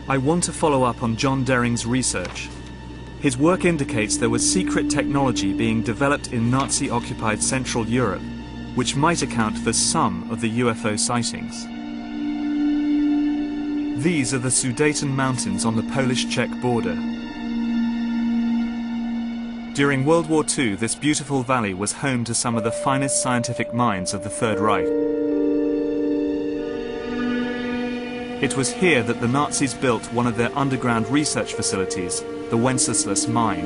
I want to follow up on John Dering's research. His work indicates there was secret technology being developed in Nazi-occupied Central Europe, which might account for some of the UFO sightings. These are the Sudeten Mountains on the Polish-Czech border. During World War II, this beautiful valley was home to some of the finest scientific minds of the Third Reich. It was here that the Nazis built one of their underground research facilities, the Wenceslas mine.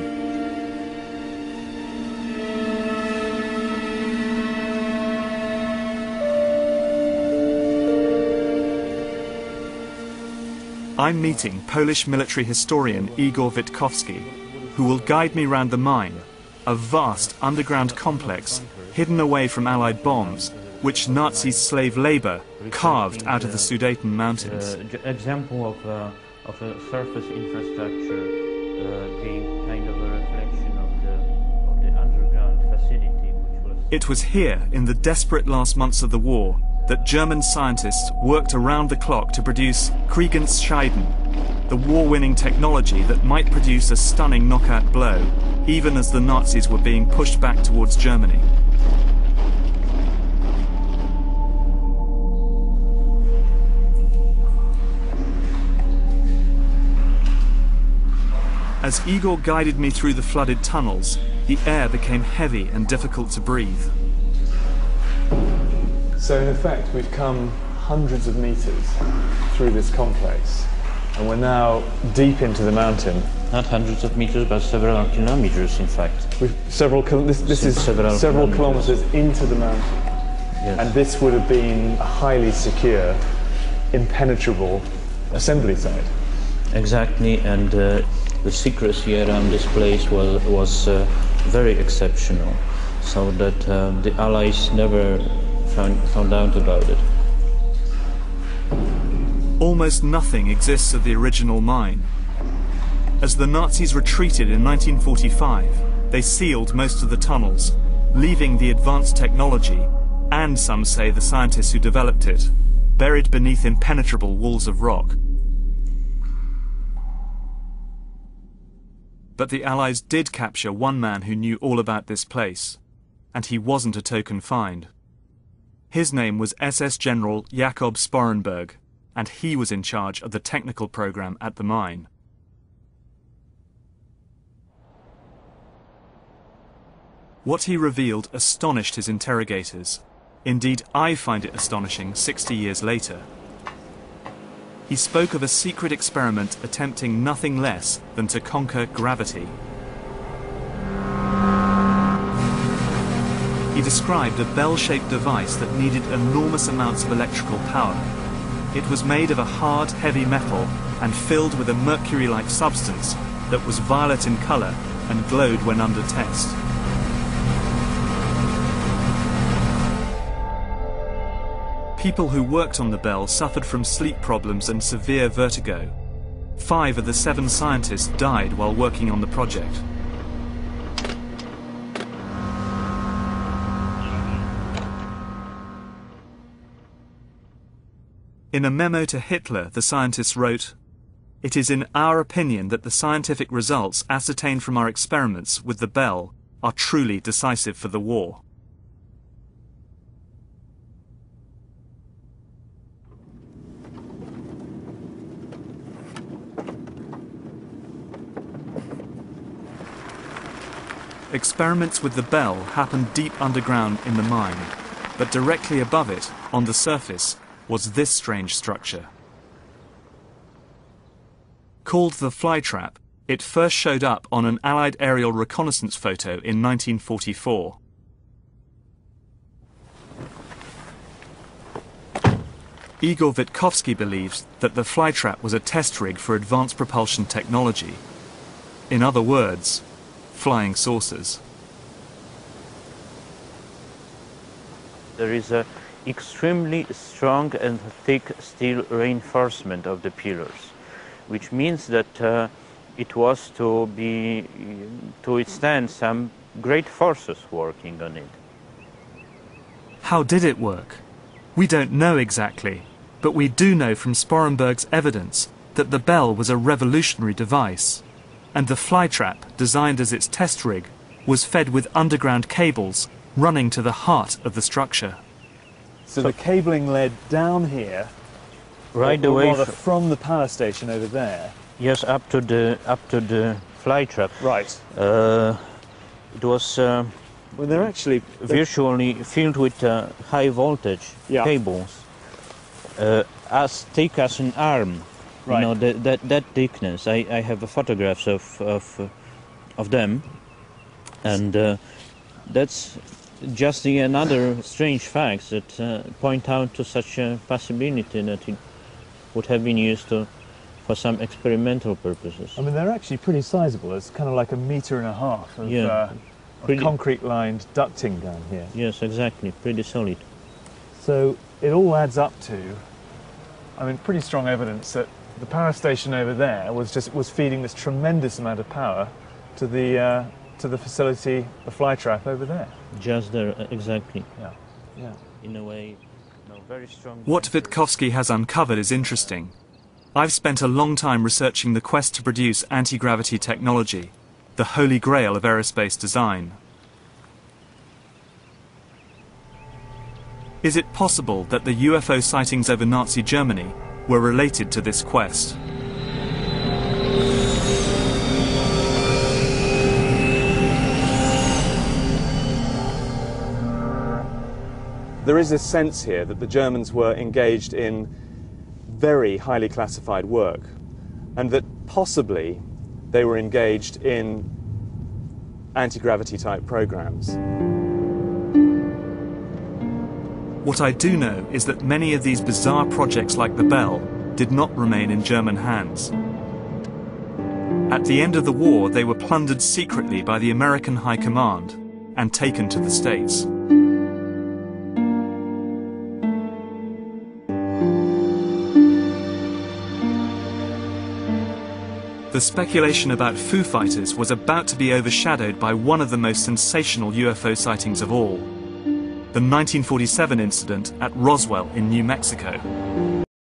I'm meeting Polish military historian Igor Witkowski, who will guide me round the mine, a vast underground complex hidden away from Allied bombs, which Nazi slave labor carved out of the Sudeten Mountains. Example of a surface infrastructure being kind of a reflection of the underground facility, which was... It was here, in the desperate last months of the war, that German scientists worked around the clock to produce Kriegensscheiden, the war-winning technology that might produce a stunning knockout blow, even as the Nazis were being pushed back towards Germany. As Igor guided me through the flooded tunnels, the air became heavy and difficult to breathe. So in effect, we've come hundreds of meters through this complex, and we're now deep into the mountain. Not hundreds of meters, but several kilometers, in fact. This is several kilometers into the mountain. Yes. And this would have been a highly secure, impenetrable assembly site. Exactly, and the secrecy around this place was very exceptional, so that the Allies never found out about it. Almost nothing exists of the original mine. As the Nazis retreated in 1945, they sealed most of the tunnels, leaving the advanced technology, and some say the scientists who developed it, buried beneath impenetrable walls of rock. But the Allies did capture one man who knew all about this place, and he wasn't a token find. His name was SS General Jakob Sporenberg, and he was in charge of the technical program at the mine. What he revealed astonished his interrogators. Indeed, I find it astonishing 60 years later. He spoke of a secret experiment attempting nothing less than to conquer gravity. He described a bell-shaped device that needed enormous amounts of electrical power. It was made of a hard, heavy metal and filled with a mercury-like substance that was violet in color and glowed when under test. People who worked on the bell suffered from sleep problems and severe vertigo. 5 of the 7 scientists died while working on the project. In a memo to Hitler, the scientists wrote, "It is in our opinion that the scientific results ascertained from our experiments with the bell are truly decisive for the war." Experiments with the bell happened deep underground in the mine, but directly above it, on the surface, was this strange structure. Called the flytrap, it first showed up on an Allied aerial reconnaissance photo in 1944. Igor Witkowski believes that the flytrap was a test rig for advanced propulsion technology. In other words, flying saucers. There is a extremely strong and thick steel reinforcement of the pillars, which means that it was to withstand some great forces working on it. How did it work? We don't know exactly, but we do know from Sporenberg's evidence that the bell was a revolutionary device, and the flytrap, designed as its test rig, was fed with underground cables running to the heart of the structure. So the cabling led down here, Right or away rather from the power station over there. yes, up to the flytrap. Right. It was Well, they're actually virtually filled with high voltage Yeah. cables, as thick as an arm. Right. You know, that thickness. I have photographs of them, and that's just another strange fact that point out to such a possibility that it would have been used for some experimental purposes. I mean, they're actually pretty sizable. It's kind of like 1.5 meters of Yeah. Pretty- concrete-lined ducting down here. Yes, exactly. Pretty solid. So it all adds up to, I mean, pretty strong evidence that the power station over there was feeding this tremendous amount of power to the facility, the flytrap over there. Just there, exactly. Yeah, yeah. In a way, no, very strong. What Witkowski has uncovered is interesting. I've spent a long time researching the quest to produce anti-gravity technology, the holy grail of aerospace design. Is it possible that the UFO sightings over Nazi Germany were related to this quest? There is this sense here that the Germans were engaged in very highly classified work, and that possibly they were engaged in anti-gravity type programs. What I do know is that many of these bizarre projects like the Bell did not remain in German hands. At the end of the war, they were plundered secretly by the American High Command and taken to the States. The speculation about Foo Fighters was about to be overshadowed by one of the most sensational UFO sightings of all, the 1947 incident at Roswell in New Mexico.